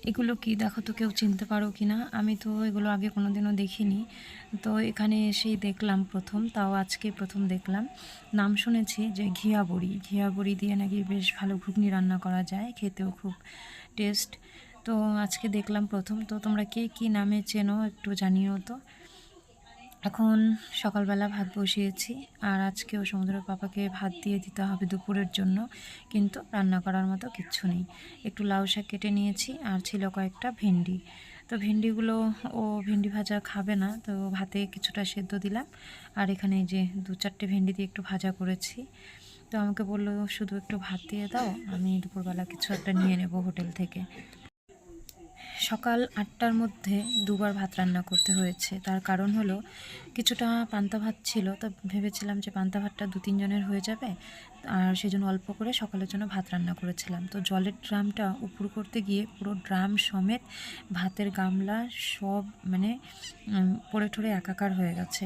এগুলো কি দেখো তো, কেউ চিনতে পারো কি না? আমি তো এগুলো আগে কোনোদিনও দেখিনি, তো এখানে এসেই দেখলাম প্রথম, তাও আজকে প্রথম দেখলাম। নাম শুনেছি যে ঘিয়া বড়ি, ঘিয়া বড়ি দিয়ে নাকি বেশ ভালো ঘুগনি রান্না করা যায়, খেতেও খুব টেস্ট। তো আজকে দেখলাম প্রথম। তো তোমরা কে কী নামে চেনো একটু জানিও তো। এখন সকালবেলা ভাত বসিয়েছি, আর আজকেও সমুদ্রের পাপাকে ভাত দিয়ে দিতে হবে দুপুরের জন্য, কিন্তু রান্না করার মতো কিচ্ছু নেই। একটু লাউ শাক কেটে নিয়েছি, আর ছিল কয়েকটা ভেন্ডি। তো ভেন্ডিগুলো ও ভেন্ডি ভাজা খাবে না, তো ভাতে কিছুটা সেদ্ধ দিলাম। আর এখানে যে 2-4টে ভেন্ডি দিয়ে একটু ভাজা করেছি। তো আমাকে বললো শুধু একটু ভাত দিয়ে দাও, আমি দুপুরবেলা কিছু একটা নিয়ে নেব হোটেল থেকে। সকাল 8টার মধ্যে দুবার ভাত রান্না করতে হয়েছে। তার কারণ হলো কিছুটা পান্তা ভাত ছিল, তো ভেবেছিলাম যে পান্তা ভাতটা 2-3 জনের হয়ে যাবে, আর সেজন্য অল্প করে সকালের জন্য ভাত রান্না করেছিলাম। তো জলের ড্রামটা উপর করতে গিয়ে পুরো ড্রাম সমেত ভাতের গামলা সব মানে পড়ে ঠরে একাকার হয়ে গেছে।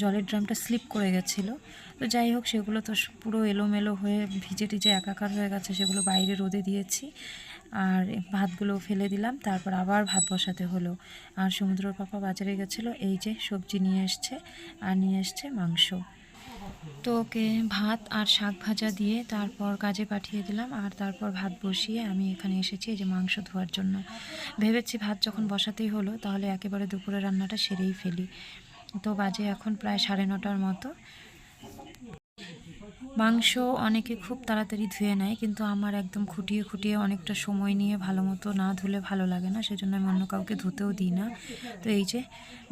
জলের ড্রামটা স্লিপ করে গেছিলো। তো যাই হোক, সেগুলো তো পুরো এলোমেলো হয়ে ভিজে টিজে একাকার হয়ে গেছে, সেগুলো বাইরে রোদে দিয়েছি। আর ভাতগুলো ফেলে দিলাম, তারপর আবার ভাত বসাতে হলো। আর সমুদ্রের পাপা বাজারে গেছিলো, এই যে সবজি নিয়ে এসছে, আর নিয়ে এসছে মাংস। তো ওকে ভাত আর শাক ভাজা দিয়ে তারপর কাজে পাঠিয়ে দিলাম, আর তারপর ভাত বসিয়ে আমি এখানে এসেছি এই যে মাংস ধোয়ার জন্য। ভেবেছি ভাত যখন বসাতেই হলো, তাহলে একেবারে দুপুরে রান্নাটা সেরেই ফেলি। তো বাজে এখন প্রায় 9:30টার মতো। মাংস অনেকে খুব তাড়াতাড়ি ধুয়ে নেয়, কিন্তু আমার একদম খুঁটিয়ে খুঁটিয়ে অনেকটা সময় নিয়ে ভালো মতো না ধুলে ভালো লাগে না, সেজন্য আমি অন্য কাউকে ধুতেও দিই না। তো এই যে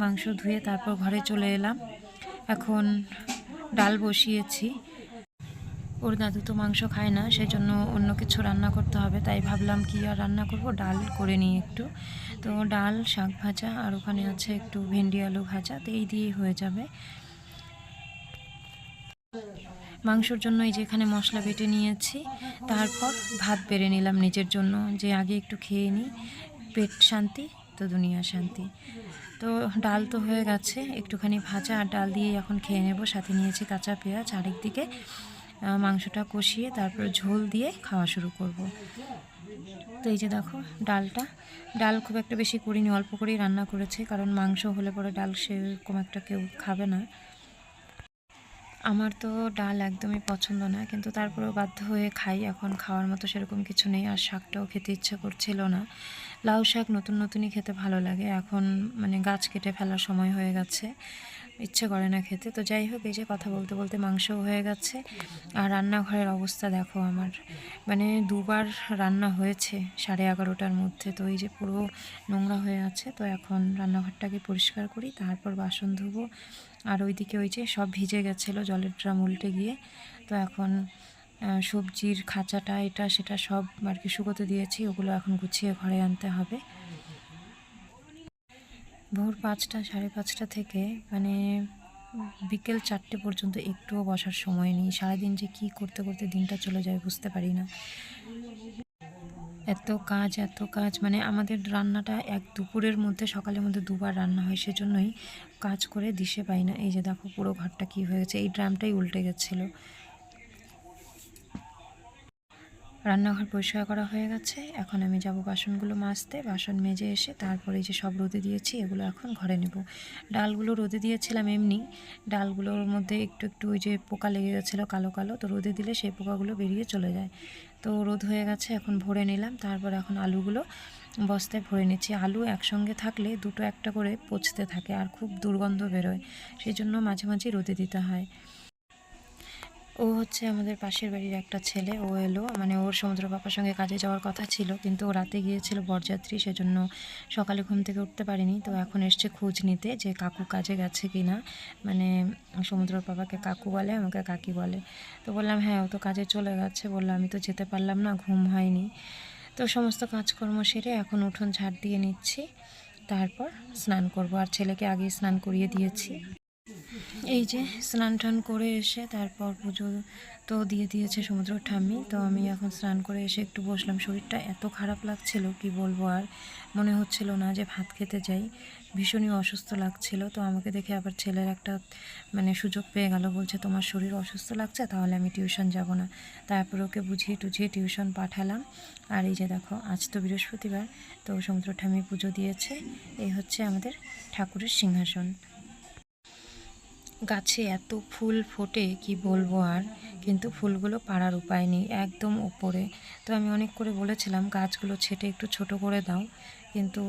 মাংস ধুয়ে তারপর ঘরে চলে এলাম। এখন ডাল বসিয়েছি। ওর দাদু তো মাংস খায় না, সেজন্য অন্য কিছু রান্না করতে হবে, তাই ভাবলাম কি আর রান্না করব, ডাল করে নিই একটু। তো ডাল, শাক ভাজা, আর ওখানে আছে একটু ভেন্ডি আলু ভাজা, তো এই দিয়েই হয়ে যাবে। মাংসর জন্য এই যে এখানে মশলা বেটে নিয়েছি, তারপর ভাত বেড়ে নিলাম নিজের জন্য, যে আগে একটু খেয়ে নিই, পেট শান্তি তো দুনিয়া শান্তি। তো ডাল তো হয়ে গেছে, একটুখানি ভাজা আর ডাল দিয়ে এখন খেয়ে নেব। সাথে নিয়েছি কাঁচা পেঁয়াজ, আরেকদিকে মাংসটা কষিয়ে তারপর ঝোল দিয়ে খাওয়া শুরু করব। তো এই যে দেখো ডাল খুব একটা বেশি করিনি, অল্প করেই রান্না করেছি, কারণ মাংস হলে পরে ডাল সেরকম একটা কেউ খাবে না। আমার তো ডাল একদমই পছন্দ না, কিন্তু তারপরেও বাধ্য হয়ে খাই, এখন খাওয়ার মতো সেরকম কিছু নেই। আর শাকটাও খেতে ইচ্ছে করছিল না। লাউ শাক নতুন নতুনই খেতে ভালো লাগে, এখন মানে গাছ কেটে ফেলার সময় হয়ে গেছে, ইচ্ছে করে না খেতে। তো যাই হোক, এই যে কথা বলতে বলতে মাংসও হয়ে গেছে। আর রান্নাঘরের অবস্থা দেখো আমার, মানে দুবার রান্না হয়েছে 11:30টার মধ্যে, তো এই যে পুরো নোংরা হয়ে আছে। তো এখন রান্নাঘরটাকে পরিষ্কার করি, তারপর বাসন ধুবো। আর ওইদিকে ওই যে সব ভিজে গেছিলো জলের ড্রাম উল্টে গিয়ে। তো এখন সবজির খাঁচাটা এটা সেটা সব আর কি শুকোতে দিয়েছি, ওগুলো এখন গুছিয়ে ঘরে আনতে হবে। ভোর 5টা 5:30 থেকে মানে বিকেল 4টে পর্যন্ত একটুও বসার সময় নেই। সারাদিন যে কী করতে করতে দিনটা চলে যায় বুঝতে পারি না। এত কাজ, মানে আমাদের রান্নাটা দুপুরের মধ্যে সকালের মধ্যে দুবার রান্না হয়, সেজন্যই কাজ করে দিশে পাই না। এই যে দেখো পুরো ঘরটা কী হয়েছে, এই ড্রামটাই উল্টে গেছিলো। রান্নাঘর পরিষ্কার করা হয়ে গেছে, এখন আমি যাব বাসনগুলো মাজতে। বাসন মেজে এসে তারপরে এই যে সব রোদে দিয়েছি, এগুলো এখন ঘরে নেব। ডালগুলো রোদে দিয়েছিলাম এমনি, ডালগুলোর মধ্যে একটু একটু ওই যে পোকা লেগে গেছিলো কালো কালো, তো রোদে দিলে সেই পোকাগুলো বেরিয়ে চলে যায়। তো রোদ হয়ে গেছে, এখন ভরে নিলাম। তারপর এখন আলুগুলো বস্তায় ভরে নিচ্ছি। আলু একসঙ্গে থাকলে দুটো একটা করে পচতে থাকে আর খুব দুর্গন্ধ বেরোয়, সেই জন্য মাঝে মাঝে রোদে দিতে হয়। ও হচ্ছে আমাদের পাশের বাড়ির একটা ছেলে, ও এলো, মানে ওর সমুদ্র পাপার সঙ্গে কাজে যাওয়ার কথা ছিল, কিন্তু ও রাতে গিয়েছিল বরযাত্রী, সেজন্য সকালে ঘুম থেকে উঠতে পারিনি। তো এখন এসছে খোঁজ নিতে যে কাকু কাজে গেছে কি না, মানে সমুদ্র পাপাকে কাকু বলে, আমাকে কাকি বলে। তো বললাম হ্যাঁ, ও তো কাজে চলে গেছে। বললাম আমি তো যেতে পারলাম না, ঘুম হয়নি। তো সমস্ত কাজকর্ম সেরে এখন উঠোন ঝাড় দিয়ে নিচ্ছি, তারপর স্নান করব। আর ছেলেকে আগেই স্নান করিয়ে দিয়েছি। এই যে স্নান টান করে এসে তারপর পুজো তো দিয়ে দিয়েছে সমুদ্র ঠাম্মি। তো আমি এখন স্নান করে এসে একটু বসলাম। শরীরটা এত খারাপ লাগছিল কি বলবো, আর মনে হচ্ছিল না যে ভাত খেতে যাই, ভীষণই অসুস্থ লাগছিল। তো আমাকে দেখে আবার ছেলের একটা সুযোগ পেয়ে গেল, বলছে তোমার শরীর অসুস্থ লাগছে, তাহলে আমি টিউশন যাব না। তারপর ওকে বুঝিয়ে টুঝিয়ে টিউশন পাঠালাম। আর এই যে দেখো, আজ তো বৃহস্পতিবার, তো সমুদ্র ঠাম্মি পুজো দিয়েছে। এই হচ্ছে আমাদের ঠাকুরের সিংহাসন। গাছে এত ফুল ফোটে কি বলবো, আর কিন্তু ফুলগুলো পাড়ার উপায় নেই, একদম উপরে। তো আমি অনেক করে বলেছিলাম গাছগুলো ছেটে একটু ছোট করে দাও, কিন্তু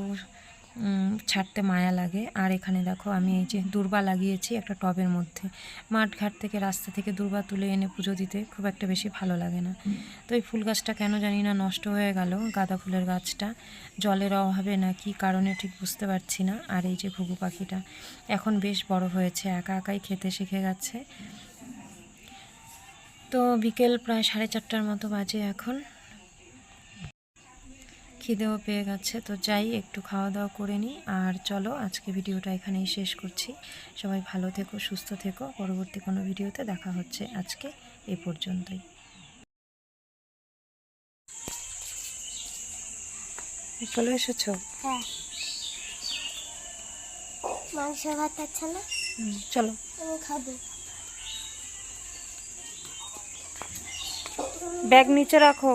ছাড়তে মায়া লাগে। আর এখানে দেখো আমি এই যে দূর্বা লাগিয়েছি একটা টবের মধ্যে। মাঠ ঘাট থেকে রাস্তা থেকে দূর্বা তুলে এনে পুজো দিতে খুব একটা বেশি ভালো লাগে না। তো এই ফুল গাছটা কেন জানি না নষ্ট হয়ে গেল, গাঁদা ফুলের গাছটা। জলের অভাবে না কি কারণে ঠিক বুঝতে পারছি না। আর এই যে ঘুঘু পাখিটা এখন বেশ বড় হয়েছে, একা একাই খেতে শিখে গেছে। তো বিকেল প্রায় 4:30টার মতো বাজে এখন, খিদেও পেয়ে গেছে। তো যাই, একটু খাওয়া দাওয়া করে নিই। আর চলো, আজকে ভিডিওটা এখানেই শেষ করছি। সবাই ভালো থেকো, সুস্থ থেকো। পরবর্তী কোনো ভিডিওতে দেখা হচ্ছে। আজকে এই পর্যন্তই। চলে এসেছো? হ্যাঁ, মাংস ভাত আছে না? চলো। আমি খাবো। ব্যাগ নিচে রাখো।